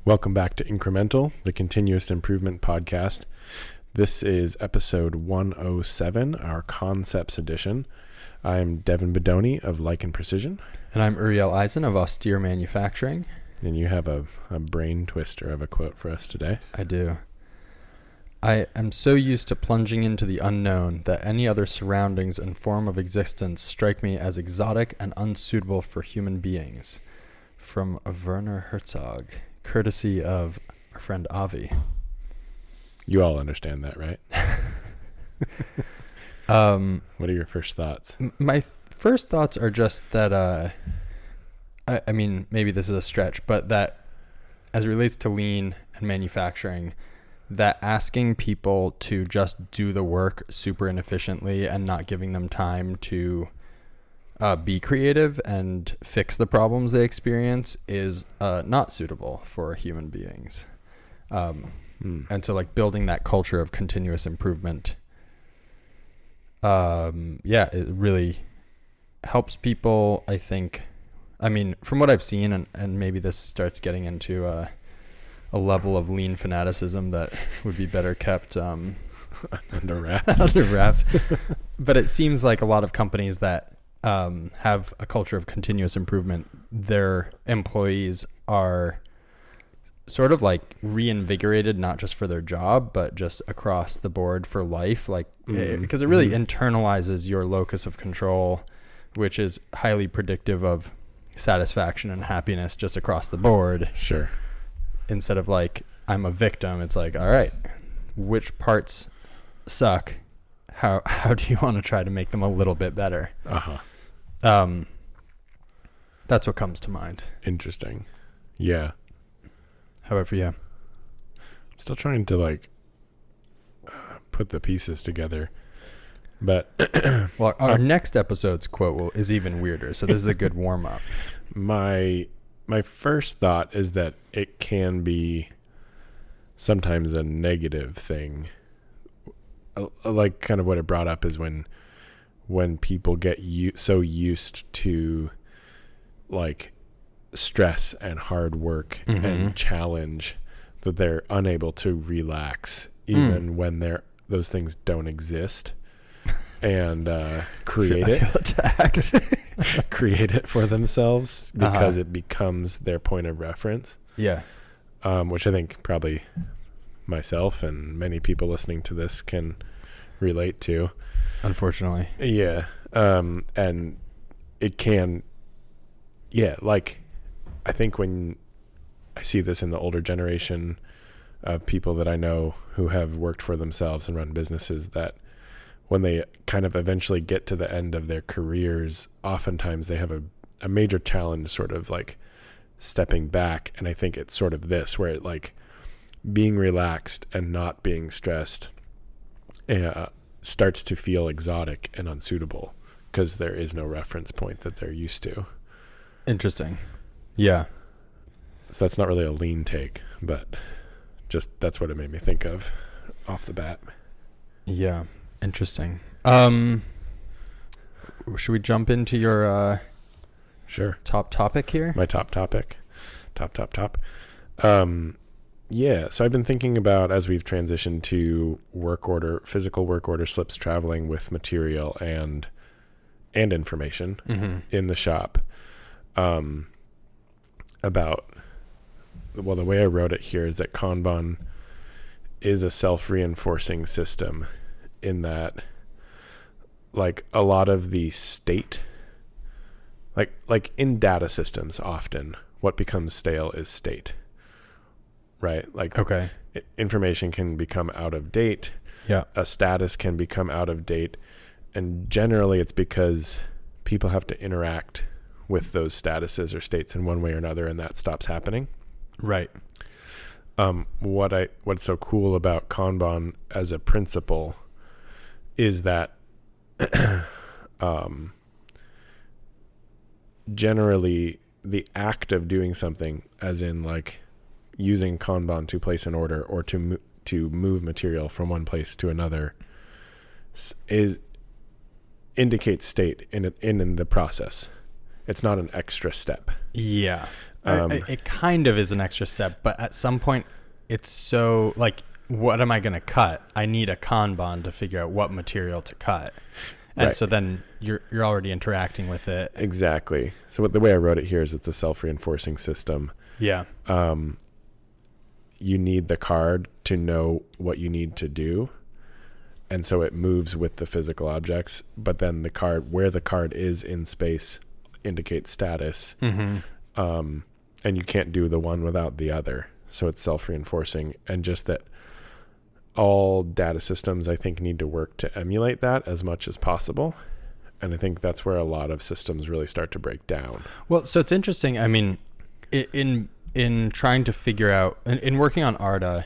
Welcome back to Incremental, the continuous improvement podcast. This is episode 107, our concepts edition. I'm Devin Bedoni of Like and Precision. And I'm Uriel Eisen of Austere Manufacturing. And you have a brain twister of a quote for us today. I do. I am so used to plunging into the unknown that any other surroundings and form of existence strike me as exotic and unsuitable for human beings. From Werner Herzog, courtesy of our friend Avi. You all understand that, right? What are your first thoughts? My first thoughts are just that, I mean, maybe this is a stretch, but that as it relates to lean and manufacturing, that asking people to just do the work super inefficiently and not giving them time to be creative and fix the problems they experience is not suitable for human beings. And so like building that culture of continuous improvement, it really helps people, I think. I mean, from what I've seen, and maybe this starts getting into a level of lean fanaticism that would be better kept under wraps. But it seems like a lot of companies that have a culture of continuous improvement, their employees are sort of like reinvigorated, not just for their job, but just across the board for life. Like, because it really internalizes your locus of control, which is highly predictive of satisfaction and happiness just across the board. Sure. Instead of like, I'm a victim, it's like, all right, which parts suck? How do you want to try to make them a little bit better? That's what comes to mind. Interesting. Yeah. How about for you? I'm still trying to put the pieces together, but well, our next episode's quote is even weirder, so this is a good warm up. My first thought is that it can be sometimes a negative thing. Like kind of what it brought up is when people get so used to like stress and hard work and challenge that they're unable to relax even when those things don't exist, and create it for themselves because it becomes their point of reference. Yeah. Which I think probably myself and many people listening to this can relate to, unfortunately. Yeah. And it can, I think when I see this in the older generation of people that I know who have worked for themselves and run businesses, that when they kind of eventually get to the end of their careers, oftentimes they have a major challenge sort of like stepping back. And I think it's sort of this, where it like being relaxed and not being stressed starts to feel exotic and unsuitable because there is no reference point that they're used to. Interesting. Yeah. So that's not really a lean take, but just that's what it made me think of off the bat. Yeah. Interesting. Should we jump into your sure top topic here? My top topic. Top. Yeah, so I've been thinking about, as we've transitioned to physical work order slips traveling with material and information in the shop, about, well, the way I wrote it here is that Kanban is a self-reinforcing system, in that like a lot of the state, like in data systems, often what becomes stale is state. Right? Like, okay, information can become out of date. Yeah. A status can become out of date. And generally it's because people have to interact with those statuses or states in one way or another, and that stops happening. Right. What's so cool about Kanban as a principle is that generally the act of doing something, as in like using Kanban to place an order or to move material from one place to another, indicates state in the process. It's not an extra step. Yeah. It kind of is an extra step, but at some point it's so like, what am I going to cut? I need a Kanban to figure out what material to cut. And so then you're already interacting with it. Exactly. So the way I wrote it here is it's a self-reinforcing system. Yeah. You need the card to know what you need to do. And so it moves with the physical objects, but then the card, where the card is in space, indicates status. And you can't do the one without the other. So it's self-reinforcing. And just that all data systems, I think, need to work to emulate that as much as possible. And I think that's where a lot of systems really start to break down. Well, so it's interesting. I mean, in trying to figure out, in working on ARDA,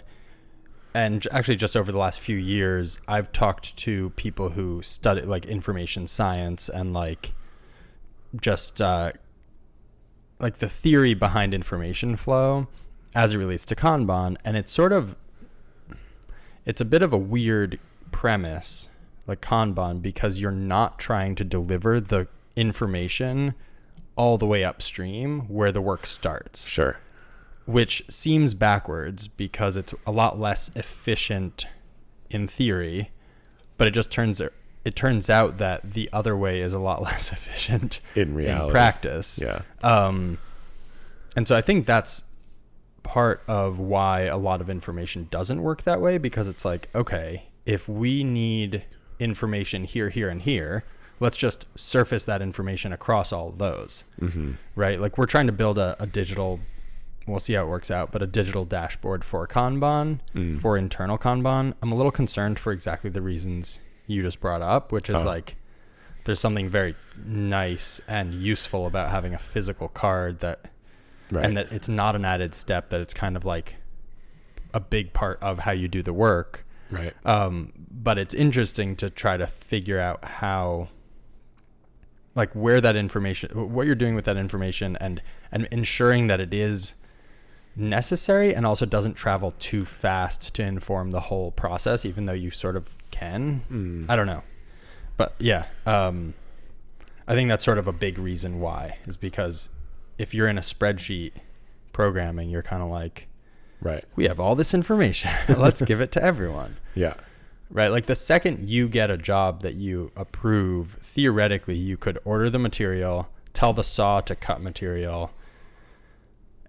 and actually just over the last few years, I've talked to people who study like information science and like just like the theory behind information flow as it relates to Kanban. And it's a bit of a weird premise, like Kanban, because you're not trying to deliver the information all the way upstream where the work starts. Sure. Which seems backwards because it's a lot less efficient in theory, but it turns out that the other way is a lot less efficient in reality, in practice. Yeah. And so I think that's part of why a lot of information doesn't work that way, because it's like, okay, if we need information here, here, and here, let's just surface that information across all of those. Right? Like we're trying to build a digital, we'll see how it works out, but a digital dashboard for Kanban, for internal Kanban. I'm a little concerned for exactly the reasons you just brought up, which is like, there's something very nice and useful about having a physical card that, and that it's not an added step, that it's kind of like a big part of how you do the work. Right. But it's interesting to try to figure out how, like where that information, what you're doing with that information, and ensuring that it is necessary and also doesn't travel too fast to inform the whole process, even though you sort of can. I don't know. But yeah, I think that's sort of a big reason why, is because if you're in a spreadsheet programming, you're kind of like, right, we have all this information. Let's give it to everyone. Yeah. Right. Like the second you get a job that you approve, theoretically, you could order the material, tell the saw to cut material,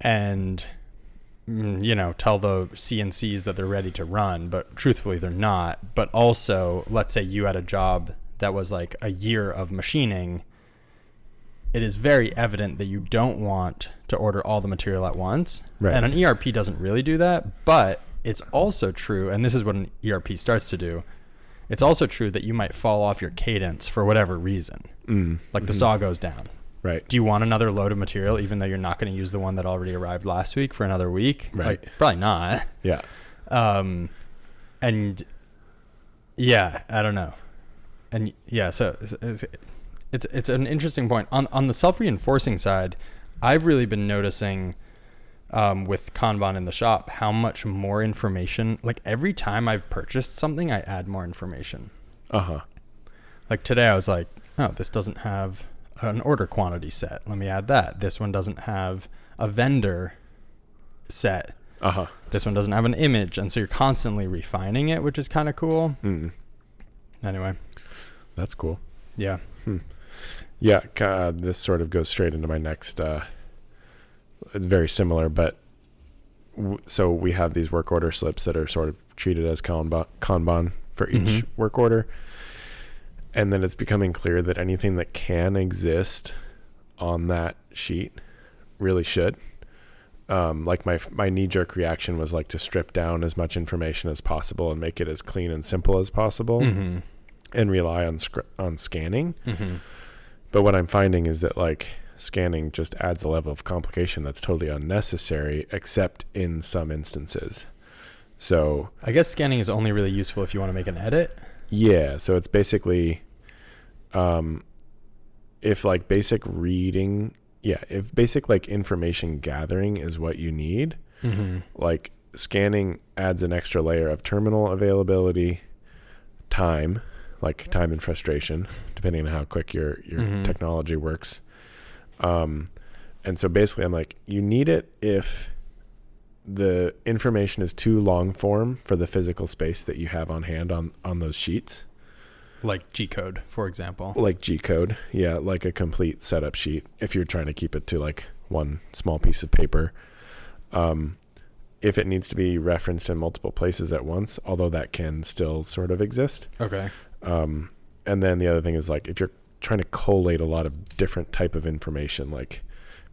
and, you know, tell the CNCs that they're ready to run, but truthfully they're not. But also, let's say you had a job that was like a year of machining. It is very evident that you don't want to order all the material at once. Right. And an ERP doesn't really do that, but it's also true, and this is what an ERP starts to do, it's also true that you might fall off your cadence for whatever reason. Like the saw goes down. Right. Do you want another load of material, even though you're not going to use the one that already arrived last week, for another week? Right. Like, probably not. Yeah. And yeah, I don't know. And yeah, so it's an interesting point. On the self-reinforcing side, I've really been noticing with Kanban in the shop how much more information, like every time I've purchased something, I add more information. Like today I was like, oh, this doesn't have an order quantity set. Let me add that. This one doesn't have a vendor set. This one doesn't have an image. And so you're constantly refining it, which is kind of cool. Anyway. That's cool. Yeah. Yeah. This sort of goes straight into my next, very similar, but so we have these work order slips that are sort of treated as Kanban for each work order. And then it's becoming clear that anything that can exist on that sheet really should. Like my knee-jerk reaction was like to strip down as much information as possible and make it as clean and simple as possible, and rely on scanning. But what I'm finding is that like scanning just adds a level of complication that's totally unnecessary, except in some instances. So I guess scanning is only really useful if you want to make an edit. Yeah, so it's basically if like basic reading, if basic like information gathering is what you need, like scanning adds an extra layer of terminal availability, time, like time and frustration, depending on how quick your technology works. And so basically I'm like, you need it if the information is too long form for the physical space that you have on hand on those sheets. Like G-code, for example. Like G-code. Yeah, like a complete setup sheet if you're trying to keep it to like one small piece of paper. If it needs to be referenced in multiple places at once, although that can still sort of exist. Okay. And then the other thing is like if you're trying to collate a lot of different type of information like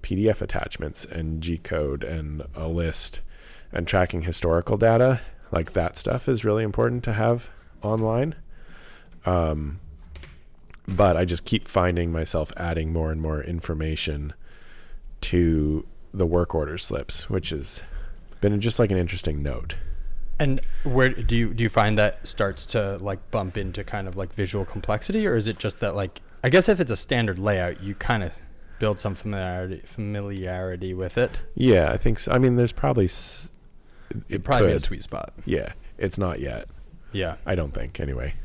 PDF attachments and G-code and a list and tracking historical data, like that stuff is really important to have online. But I just keep finding myself adding more and more information to the work order slips, which has been just like an interesting note. And where do you find that starts to like bump into kind of like visual complexity, or is it just that like, I guess if it's a standard layout, you kind of build some familiarity with it? Yeah, I think so. I mean, there's probably it'd probably be a sweet spot. Yeah, it's not yet. Yeah, I don't think anyway.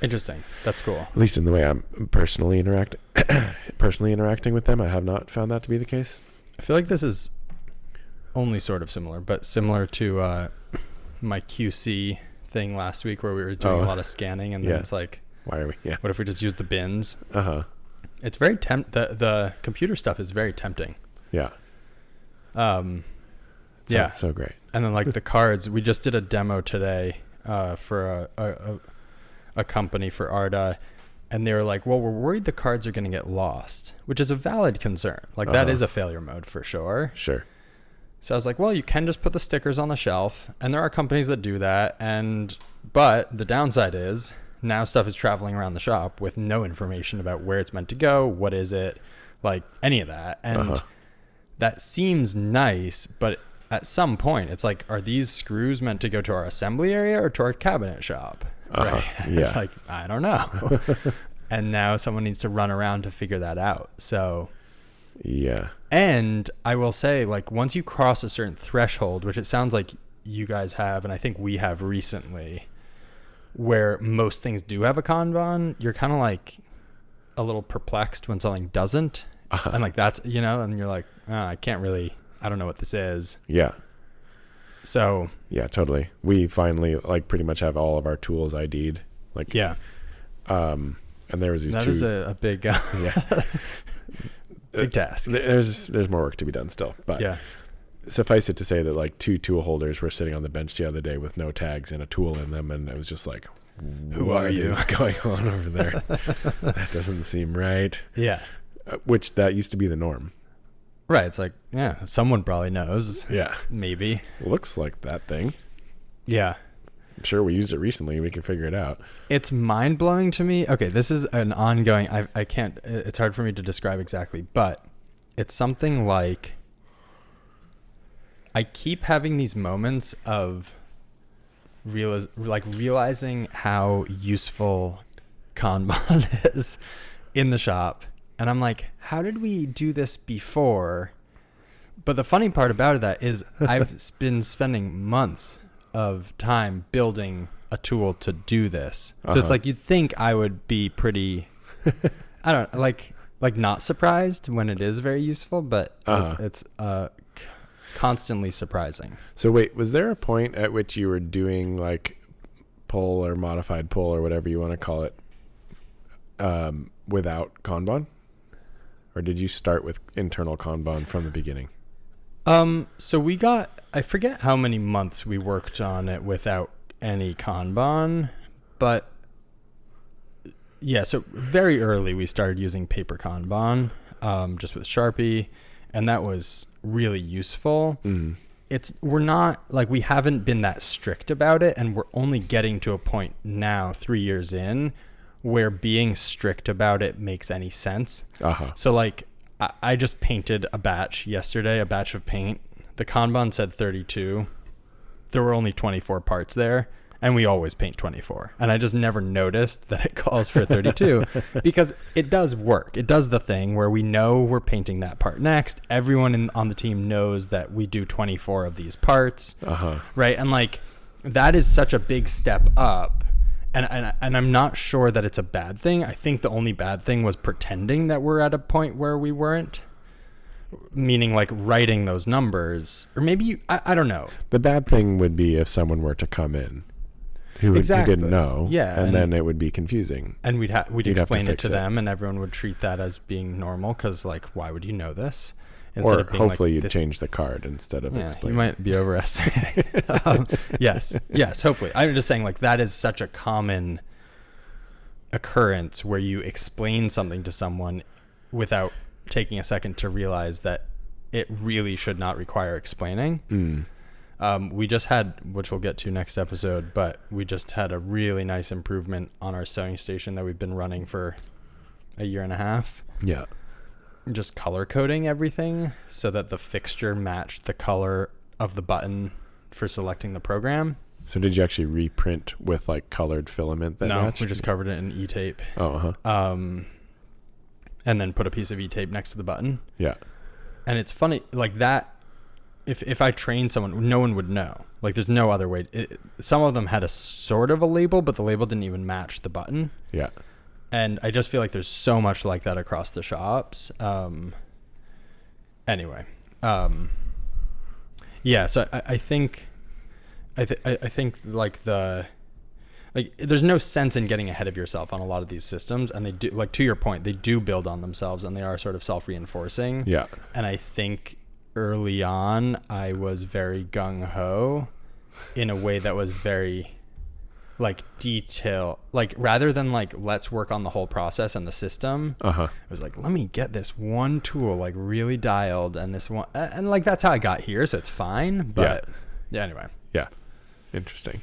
Interesting. That's cool. At least in the way I'm personally interacting with them, I have not found that to be the case. I feel like this is only sort of similar, but similar to my QC thing last week where we were doing a lot of scanning, and then it's like, why are we? Yeah. What if we just use the bins? It's very the computer stuff is very tempting. Yeah. Yeah. So great. And then like the cards, we just did a demo today for a company for Arda, and they were like, well, we're worried the cards are going to get lost, which is a valid concern. Like that is a failure mode for sure. Sure. So I was like, well, you can just put the stickers on the shelf, and there are companies that do that. But the downside is now stuff is traveling around the shop with no information about where it's meant to go, what is it, like any of that. And that seems nice, but at some point it's like, are these screws meant to go to our assembly area or to our cabinet shop? Right. Yeah. It's like, I don't know. And now someone needs to run around to figure that out. So yeah. And I will say, like, once you cross a certain threshold, which it sounds like you guys have, and I think we have recently, where most things do have a Kanban, you're kind of like a little perplexed when something doesn't. And like, that's, and you're like, I don't know what this is. Yeah. So. Yeah, totally. We finally like pretty much have all of our tools ID'd. Like, yeah. And there was these that is a big, yeah. Big task. There's more work to be done still, but yeah. Suffice it to say that like 2 tool holders were sitting on the bench the other day with no tags and a tool in them, and it was just like, who are you? What is going on over there? That doesn't seem right. Yeah. Which that used to be the norm. Right. It's like, yeah, someone probably knows. Yeah. Maybe. Looks like that thing. Yeah. I'm sure we used it recently. We can figure it out. It's mind-blowing to me. Okay, this is an ongoing, I can't, it's hard for me to describe exactly, but it's something like, I keep having these moments of realizing how useful Kanban is in the shop. And I'm like, how did we do this before? But the funny part about that is I've been spending months of time building a tool to do this. So it's like, you'd think I would be pretty, I don't like not surprised when it is very useful, but it's constantly surprising. So wait, was there a point at which you were doing like pull or modified pull or whatever you want to call it without Kanban? Or did you start with internal Kanban from the beginning? So I forget how many months we worked on it without any Kanban, but yeah, so very early we started using paper Kanban, just with Sharpie, and that was really useful. We're not like, we haven't been that strict about it, and we're only getting to a point now 3 years in where being strict about it makes any sense. So like, I just painted a batch yesterday, a batch of paint. The Kanban said 32. There were only 24 parts there, and we always paint 24. And I just never noticed that it calls for 32 because it does work. It does the thing where we know we're painting that part next. Everyone on the team knows that we do 24 of these parts, right? And like, that is such a big step up. And I'm not sure that it's a bad thing. I think the only bad thing was pretending that we're at a point where we weren't. meaning like writing those numbers, or maybe I don't know. The bad thing would be if someone were to come in who didn't know, and then it would be confusing. And we'd explain it to them, and everyone would treat that as being normal, because like, why would you know this? Instead of being hopefully you'd change the card instead of explaining. You might be overestimating. Yes, hopefully. I'm just saying, like, that is such a common occurrence where you explain something to someone without taking a second to realize that it really should not require explaining. We just had, which we'll get to next episode, but we just had a really nice improvement on our sewing station that we've been running for a year and a half. Yeah. Just color coding everything so that the fixture matched the color of the button for selecting the program. So did you actually reprint with like colored filament that matched? We just covered it in e-tape. And then put a piece of e-tape next to the button. Yeah. And it's funny, like that, if I trained someone, no one would know. Like, there's no other way. Some of them had a sort of a label, but the label didn't even match the button. Yeah. And I just feel like there's so much like that across the shops. Anyway. Yeah, so I think like there's no sense in getting ahead of yourself on a lot of these systems, and they do, like, to your point, they do build on themselves, and they are sort of self-reinforcing. Yeah. And I think early on I was very gung-ho in a way that was very like detail, like rather than like let's work on the whole process and the system. It was like, let me get this one tool like really dialed, and this one, and like that's how I got here, so it's fine. But yeah, anyway. Yeah. Interesting.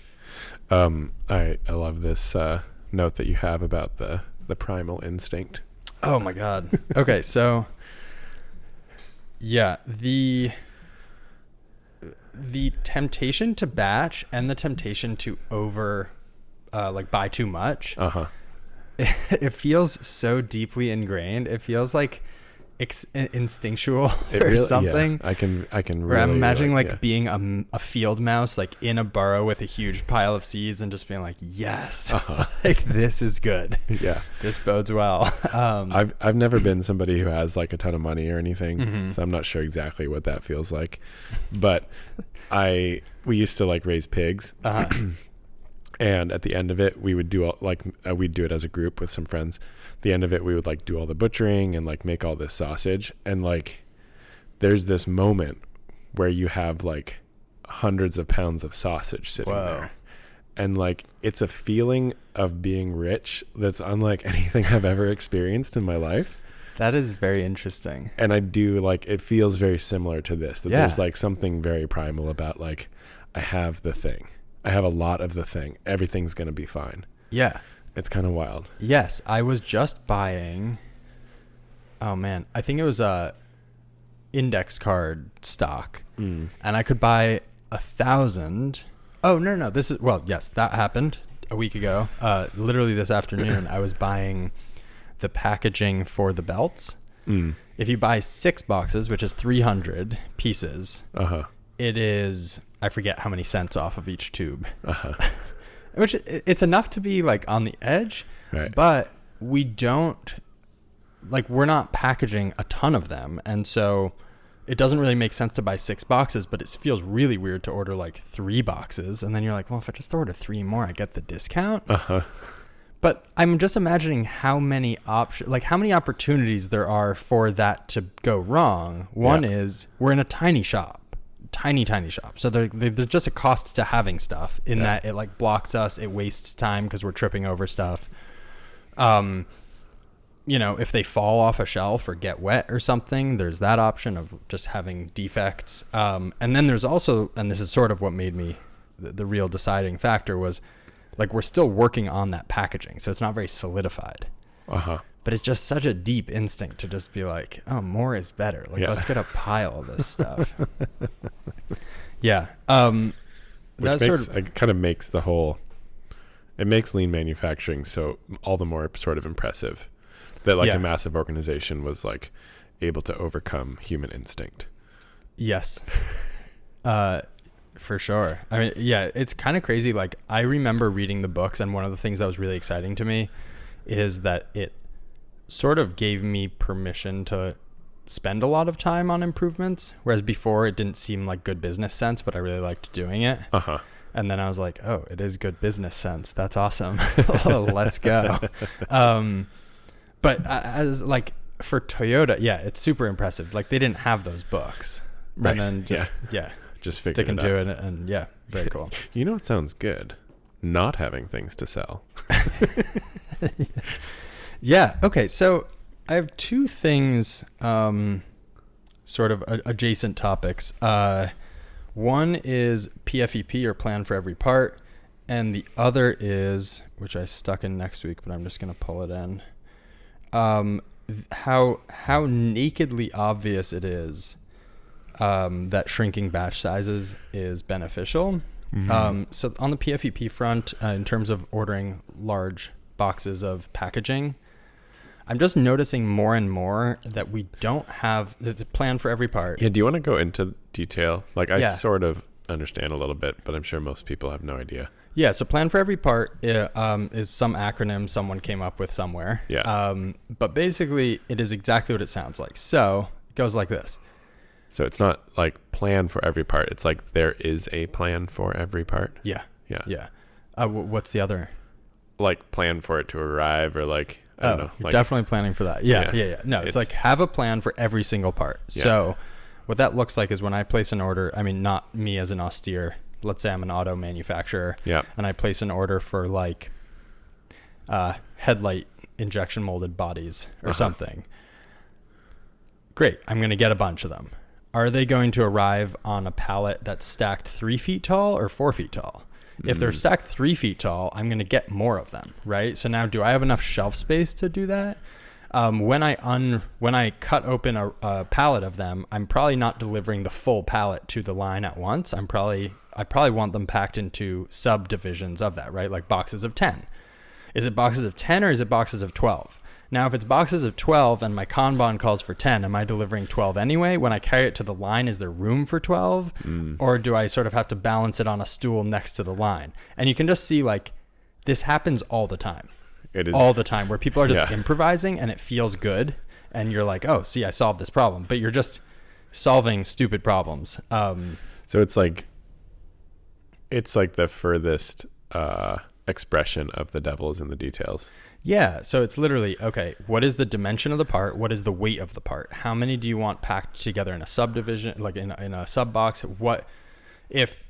I love this note that you have about the primal instinct. Oh my god. Okay, so yeah, the temptation to batch and the temptation to like buy too much. It feels so deeply ingrained. It feels like instinctual or something. Yeah, I can where I'm imagining like being a field mouse, like in a burrow with a huge pile of seeds, and just being like, yes, like this is good. Yeah, this bodes well. I've never been somebody who has like a ton of money or anything, so I'm not sure exactly what that feels like. But we used to like raise pigs. And at the end of it, we would do we'd do it as a group with some friends. The end of it, we would like do all the butchering and like make all this sausage. And like, there's this moment where you have like hundreds of pounds of sausage sitting there. And like, it's a feeling of being rich that's unlike anything I've ever experienced in my life. That is very interesting. And I do like, it feels very similar to this, that there's like something very primal about like, I have the thing. I have a lot of the thing. Everything's going to be fine. Yeah. It's kind of wild. Yes. I was just buying, oh man, I think it was a index card stock. And I could buy 1,000. Oh, no. Yes, that happened a week ago. Literally this afternoon, I was buying the packaging for the belts. If you buy 6 boxes, which is 300 pieces, it is, I forget how many cents off of each tube. Which it's enough to be like on the edge, right? But we don't, like, we're not packaging a ton of them, and so it doesn't really make sense to buy 6 boxes, but it feels really weird to order like 3 boxes, and then you're like, well, if I just order 3 more, I get the discount. But I'm just imagining how many how many opportunities there are for that to go wrong. One is we're in a tiny shop. Tiny shop, so there's just a cost to having stuff in that it like blocks us, it wastes time because we're tripping over stuff. If they fall off a shelf or get wet or something, there's that option of just having defects. And then there's also, and this is sort of what made me the real deciding factor, was like, we're still working on that packaging, so it's not very solidified. But it's just such a deep instinct to just be like, oh, more is better. Like, let's get a pile of this stuff. Which it kind of makes the whole, it makes lean manufacturing so all the more sort of impressive that like a massive organization was like able to overcome human instinct. Yes. For sure. I mean, yeah, it's kind of crazy. Like, I remember reading the books, and one of the things that was really exciting to me is that it sort of gave me permission to spend a lot of time on improvements, whereas before it didn't seem like good business sense, but I really liked doing it. And then I was like, oh, it is good business sense. That's awesome. Let's go. But as like for Toyota, yeah, it's super impressive. Like they didn't have those books. Right. And then just sticking to it. And yeah, very cool. You know what sounds good? Not having things to sell. Yeah. Okay. So I have two things, sort of adjacent topics. One is PFEP, or plan for every part. And the other is, which I stuck in next week, but I'm just going to pull it in. How nakedly obvious it is that shrinking batch sizes is beneficial. So on the PFEP front, in terms of ordering large boxes of packaging, I'm just noticing more and more that we don't have the plan for every part. Yeah. Do you want to go into detail? Like I sort of understand a little bit, but I'm sure most people have no idea. Yeah. So plan for every part is some acronym someone came up with somewhere. Yeah. But basically it is exactly what it sounds like. So it goes like this. So it's not like plan for every part. It's like there is a plan for every part. Yeah. Yeah. Yeah. What's the other? Like plan for it to arrive, or like, I don't know. You're like, definitely planning for that. Yeah. No, it's like have a plan for every single part. Yeah. So what that looks like is when I place an order, I mean, not me as an austere, let's say I'm an auto manufacturer, and I place an order for like headlight injection molded bodies or something. Great. I'm going to get a bunch of them. Are they going to arrive on a pallet that's stacked 3 feet tall or 4 feet tall? If they're stacked 3 feet tall, I'm going to get more of them, right? So now, do I have enough shelf space to do that? When I cut open a pallet of them, I'm probably not delivering the full pallet to the line at once. I probably want them packed into subdivisions of that, right? Like boxes of 10. Is it boxes of 10 or is it boxes of 12? Now, if it's boxes of 12 and my Kanban calls for 10, am I delivering 12 anyway? When I carry it to the line, is there room for 12? Or do I sort of have to balance it on a stool next to the line? And you can just see like this happens all the time. It is all the time where people are just improvising and it feels good. And you're like, oh, see, I solved this problem. But you're just solving stupid problems. So it's like the furthest expression of the devil is in the details. Yeah. So it's literally, okay, what is the dimension of the part? What is the weight of the part? How many do you want packed together in a subdivision, like in a sub box? What if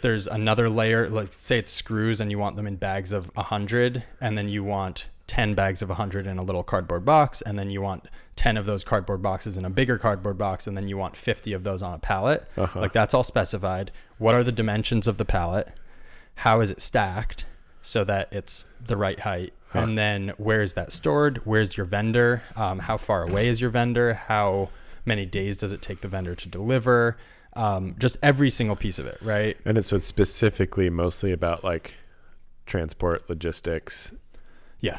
there's another layer, like say it's screws and you want them in bags of 100, and then you want 10 bags of 100 in a little cardboard box, and then you want 10 of those cardboard boxes in a bigger cardboard box, and then you want 50 of those on a pallet. Like that's all specified. What are the dimensions of the pallet? How is it stacked so that it's the right height? And then where is that stored? Where's your vendor? How far away is your vendor? How many days does it take the vendor to deliver? Just every single piece of it, right? And it's specifically mostly about like transport, logistics,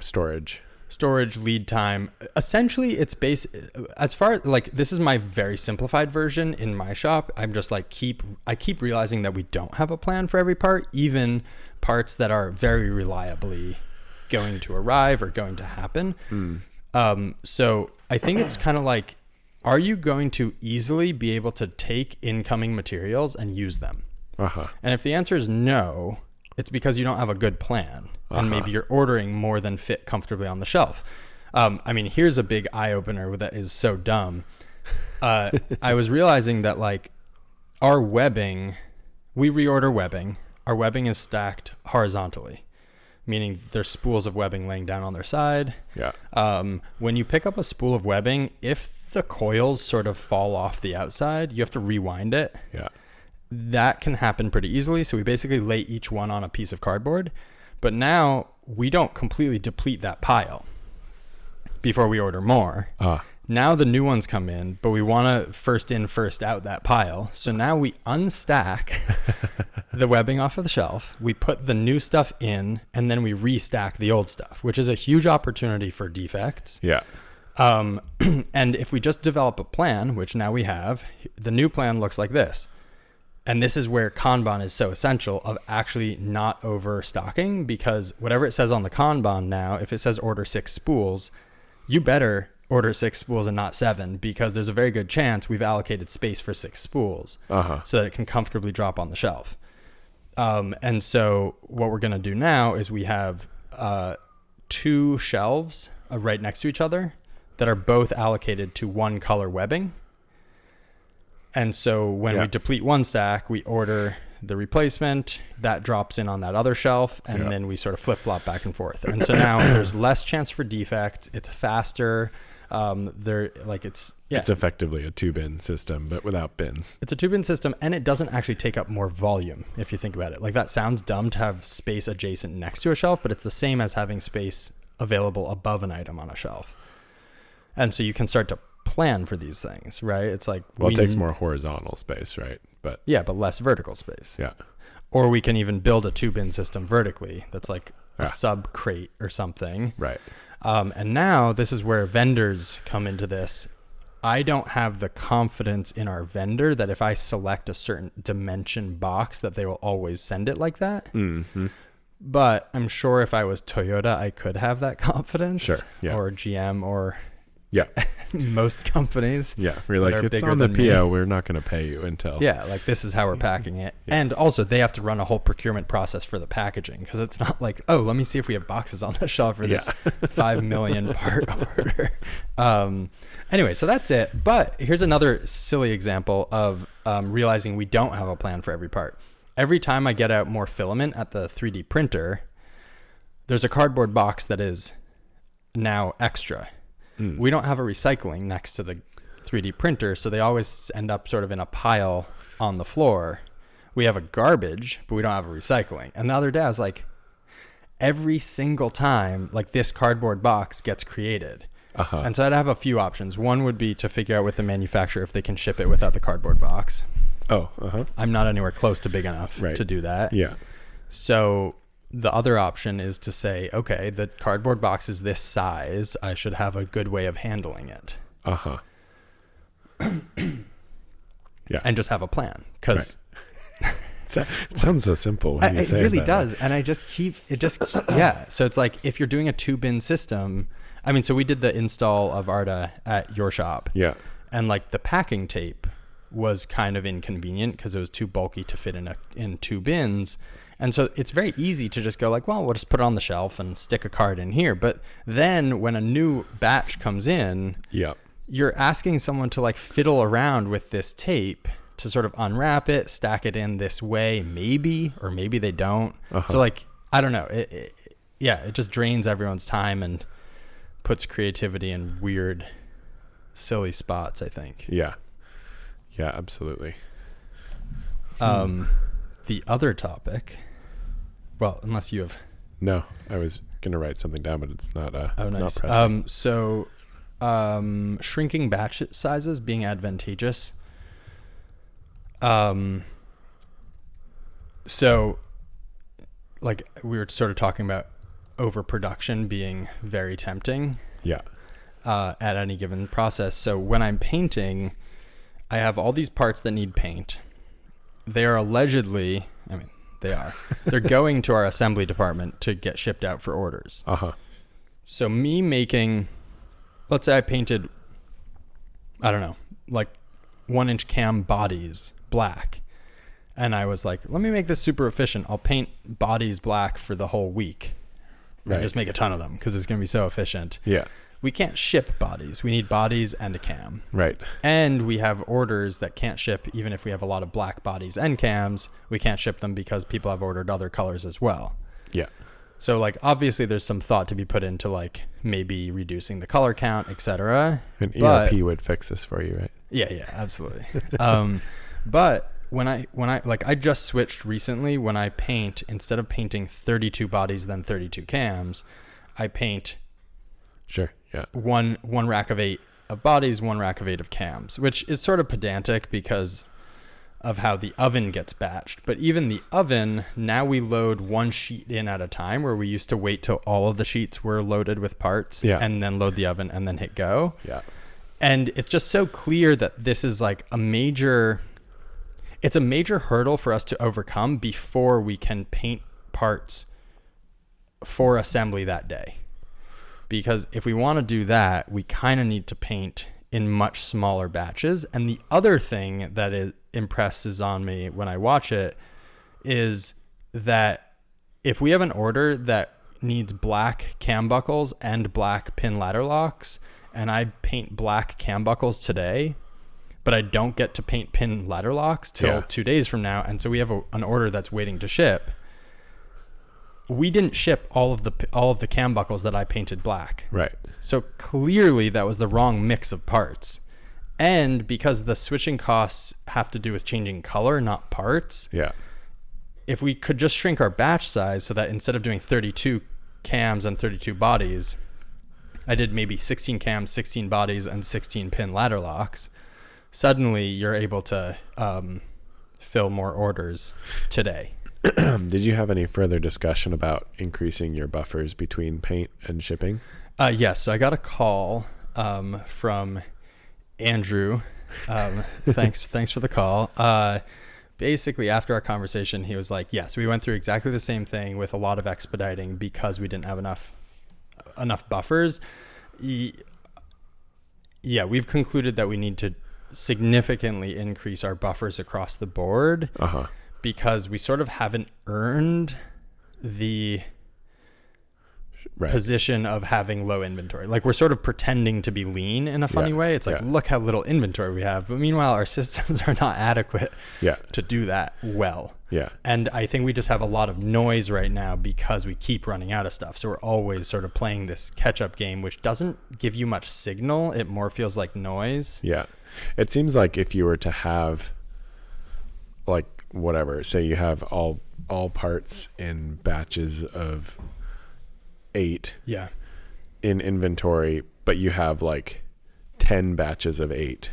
storage, lead time. Essentially, it's as far as like, this is my very simplified version in my shop. I'm just like, I keep realizing that we don't have a plan for every part, even parts that are very reliably going to arrive or going to happen. So I think it's kind of like, are you going to easily be able to take incoming materials and use them? And if the answer is no, it's because you don't have a good plan. And maybe you're ordering more than fit comfortably on the shelf. I mean, here's a big eye opener that is so dumb. I was realizing that like our webbing, we reorder webbing. Our webbing is stacked horizontally, meaning there's spools of webbing laying down on their side. When you pick up a spool of webbing, if the coils sort of fall off the outside, you have to rewind it. That can happen pretty easily. So we basically lay each one on a piece of cardboard. But now we don't completely deplete that pile before we order more. Now the new ones come in, but we want to first in, first out that pile. So now we unstack the webbing off of the shelf. We put the new stuff in, and then we restack the old stuff, which is a huge opportunity for defects. And if we just develop a plan, which now we have, the new plan looks like this. And this is where Kanban is so essential, of actually not overstocking, because whatever it says on the Kanban now, if it says order 6 spools, you better order 6 spools and not 7, because there's a very good chance we've allocated space for 6 spools so that it can comfortably drop on the shelf. And so what we're going to do now is we have 2 shelves right next to each other that are both allocated to one color webbing. And so when we deplete one stack, we order the replacement that drops in on that other shelf, and then we sort of flip-flop back and forth. And so now there's less chance for defects. It's faster. It's effectively a 2-bin system, but without bins. It's a 2-bin system, and it doesn't actually take up more volume if you think about it. Like, that sounds dumb to have space adjacent next to a shelf, but it's the same as having space available above an item on a shelf. And so you can start to plan for these things, right? It's like, well, it takes more horizontal space, right? But less vertical space. Yeah. Or we can even build a 2-bin system vertically that's like a sub crate or something. Right. And now this is where vendors come into this. I don't have the confidence in our vendor that if I select a certain dimension box that they will always send it like that. Mm-hmm. But I'm sure if I was Toyota, I could have that confidence. Sure. Yeah. Or GM or yeah, most companies. Yeah. We're like, it's on the PO. We're not going to pay you until. Yeah. Like, this is how we're packing it. Yeah. And also they have to run a whole procurement process for the packaging, because it's not like, oh, let me see if we have boxes on the shelf for this 5 million part order. Anyway, so that's it. But here's another silly example of realizing we don't have a plan for every part. Every time I get out more filament at the 3D printer, there's a cardboard box that is now extra. We don't have a recycling next to the 3D printer, so they always end up sort of in a pile on the floor. We have a garbage, but we don't have a recycling. And the other day I was like, every single time, like, this cardboard box gets created. And so I'd have a few options. One would be to figure out with the manufacturer if they can ship it without the cardboard box. I'm not anywhere close to big enough to do that. Yeah. So the other option is to say, okay, the cardboard box is this size. I should have a good way of handling it. Yeah. And just have a plan. Because it sounds so simple when you say it. It really does. And yeah. So it's like, if you're doing a 2-bin system, I mean, so we did the install of Arta at your shop. Yeah. And like, the packing tape was kind of inconvenient because it was too bulky to fit in 2 bins. And so it's very easy to just go like, well, we'll just put it on the shelf and stick a card in here. But then when a new batch comes in, you're asking someone to like fiddle around with this tape to sort of unwrap it, stack it in this way, maybe, or maybe they don't. So like, I don't know. It just drains everyone's time and puts creativity in weird, silly spots, I think. Yeah. Yeah, absolutely. The other topic, well, unless you have. No, I was going to write something down, but it's not, nice. Not pressing. So shrinking batch sizes being advantageous. So like, we were sort of talking about overproduction being very tempting. Yeah. At any given process. So when I'm painting, I have all these parts that need paint. They are allegedly, I mean, they are. They're going to our assembly department to get shipped out for orders. So me making, let's say I painted, I don't know, like 1-inch cam bodies black. And I was like, let me make this super efficient. I'll paint bodies black for the whole week. And just make a ton of them because it's going to be so efficient. Yeah. We can't ship bodies. We need bodies and a cam. Right. And we have orders that can't ship even if we have a lot of black bodies and cams. We can't ship them because people have ordered other colors as well. Yeah. So like, obviously there's some thought to be put into like maybe reducing the color count, etc. An ERP would fix this for you, right? Yeah, absolutely. But when I like, I just switched recently. When I paint, instead of painting 32 bodies then 32 cams, I paint one rack of 8 of bodies, 1 rack of 8 of cams, which is sort of pedantic because of how the oven gets batched. But even the oven, now we load 1 sheet in at a time, where we used to wait till all of the sheets were loaded with parts and then load the oven and then hit go. Yeah. And it's just so clear that this is like a major hurdle for us to overcome before we can paint parts for assembly that day. because if we want to do that, we kind of need to paint in much smaller batches. And the other thing that it impresses on me when I watch it is that if we have an order that needs black cam buckles and black pin ladder locks, and I paint black cam buckles today, but I don't get to paint pin ladder locks till 2 days from now, and so we have an order that's waiting to ship, we didn't ship all of the cam buckles that I painted black. Right. So clearly that was the wrong mix of parts. And because the switching costs have to do with changing color, not parts. Yeah. If we could just shrink our batch size so that instead of doing 32 cams and 32 bodies, I did maybe 16 cams, 16 bodies, and 16 pin ladder locks, suddenly you're able to fill more orders today. Did you have any further discussion about increasing your buffers between paint and shipping? Yes. So I got a call from Andrew. Thanks for the call. Basically, after our conversation, he was like, yes, we went through exactly the same thing with a lot of expediting because we didn't have enough buffers. Yeah, we've concluded that we need to significantly increase our buffers across the board. Because we sort of haven't earned the position of having low inventory. Like, we're sort of pretending to be lean in a funny way. It's like, look how little inventory we have. But meanwhile, our systems are not adequate to do that well. Yeah. And I think we just have a lot of noise right now because we keep running out of stuff. So we're always sort of playing this catch-up game, which doesn't give you much signal. It more feels like noise. Yeah. It seems like if you were to have, like, whatever, say you have all parts in batches of 8 in inventory, but you have like 10 batches of 8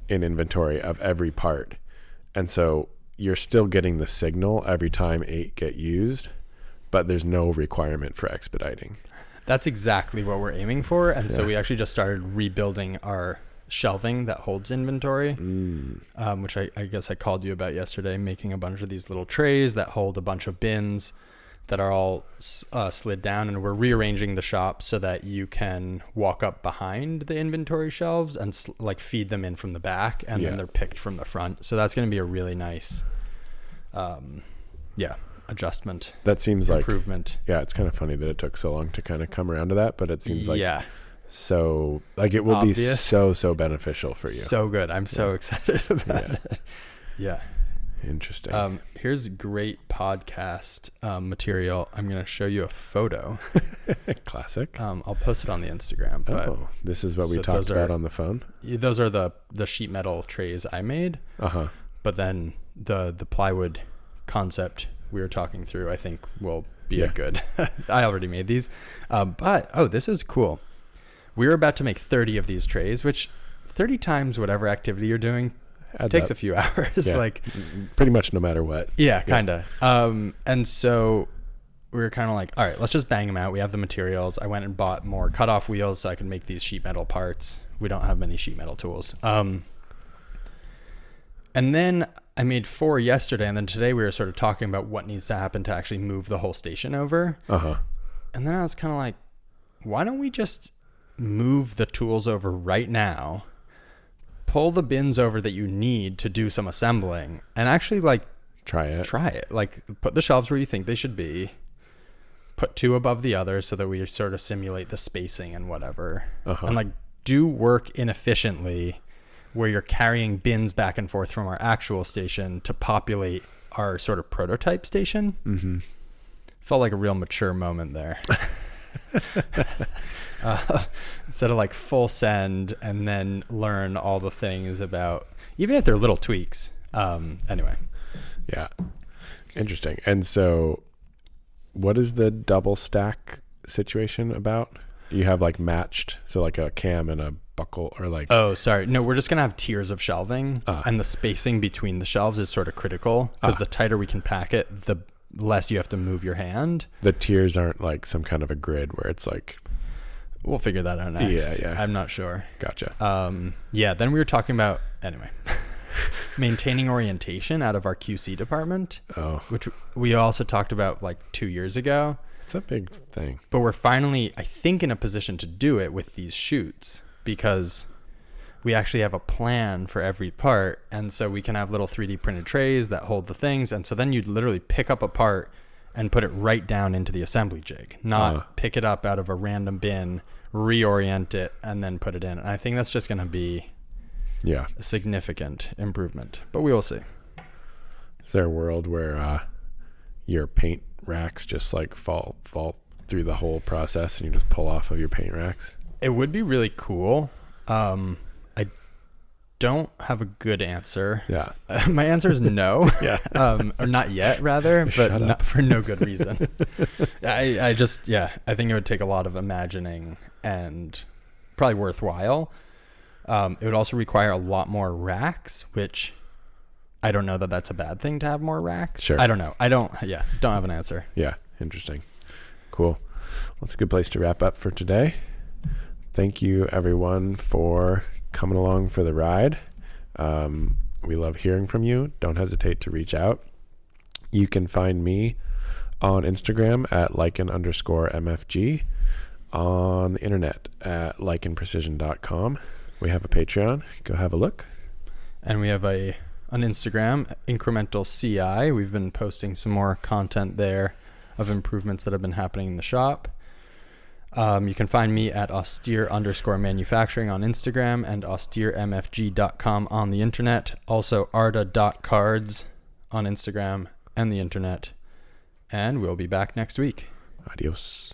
in inventory of every part, and so you're still getting the signal every time 8 get used, but there's no requirement for expediting. That's exactly what we're aiming for. And so we actually just started rebuilding our shelving that holds inventory, which I guess I called you about yesterday, making a bunch of these little trays that hold a bunch of bins that are all slid down, and we're rearranging the shop so that you can walk up behind the inventory shelves and like feed them in from the back, and then they're picked from the front. So that's going to be a really nice adjustment. That seems improvement. Like it's kind of funny that it took so long to kind of come around to that, but it seems like so like it will obvious. Be so beneficial for you. So good. I'm so excited about it. Yeah. Interesting. Here's great podcast material. I'm going to show you a photo. Classic. I'll post it on the Instagram. But this is what we talked about on the phone. Those are the sheet metal trays I made. But then the plywood concept we were talking through, I think will be a good. I already made these. But this is cool. We were about to make 30 of these trays, which 30 times whatever activity you're doing takes a few hours. Like pretty much no matter what. Yeah, kind of. And so we were kind of like, all right, let's just bang them out. We have the materials. I went and bought more cutoff wheels so I can make these sheet metal parts. We don't have many sheet metal tools. And then I made 4 yesterday, and then today we were sort of talking about what needs to happen to actually move the whole station over. And then I was kind of like, why don't we just move the tools over right now, pull the bins over that you need to do some assembling, and actually like try it. Like, put the shelves where you think they should be, put 2 above the other so that we sort of simulate the spacing and whatever, and like do work inefficiently where you're carrying bins back and forth from our actual station to populate our sort of prototype station. Felt like a real mature moment there. Instead of like full send and then learn all the things about, even if they're little tweaks. Anyway. Yeah. Interesting. And so what is the double stack situation about? You have like matched, so like a cam and a buckle, or like... Oh, sorry. No, we're just going to have tiers of shelving, and the spacing between the shelves is sort of critical, because the tighter we can pack it, the less you have to move your hand. The tiers aren't like some kind of a grid where it's like... We'll figure that out next. Yeah. I'm not sure. Gotcha. Then we were talking about... Anyway. maintaining orientation out of our QC department, which we also talked about like 2 years ago. It's a big thing. But we're finally, I think, in a position to do it with these chutes because we actually have a plan for every part. And so we can have little 3D printed trays that hold the things. And so then you'd literally pick up a part and put it right down into the assembly jig, not pick it up out of a random bin, reorient it, and then put it in. And I think that's just going to be a significant improvement, but we will see. Is there a world where your paint racks just like fall through the whole process and you just pull off of your paint racks? It would be really cool. I don't have a good answer. Yeah. My answer is no. Yeah. Or not yet, rather, but not for no good reason. I think it would take a lot of imagining and probably worthwhile. It would also require a lot more racks, which I don't know that that's a bad thing to have more racks. Sure. I don't know. Don't have an answer. Yeah. Interesting. Cool. Well, that's a good place to wrap up for today. Thank you everyone for coming along for the ride. We love hearing from you. Don't hesitate to reach out. You can find me on Instagram at lichen_MFG, on the internet at lichenprecision.com. We have a Patreon. Go have a look. And we have on Instagram, Incremental CI. We've been posting some more content there of improvements that have been happening in the shop. You can find me at austere_manufacturing on Instagram and austeremfg.com on the internet. Also arda.cards on Instagram and the internet. And we'll be back next week. Adios.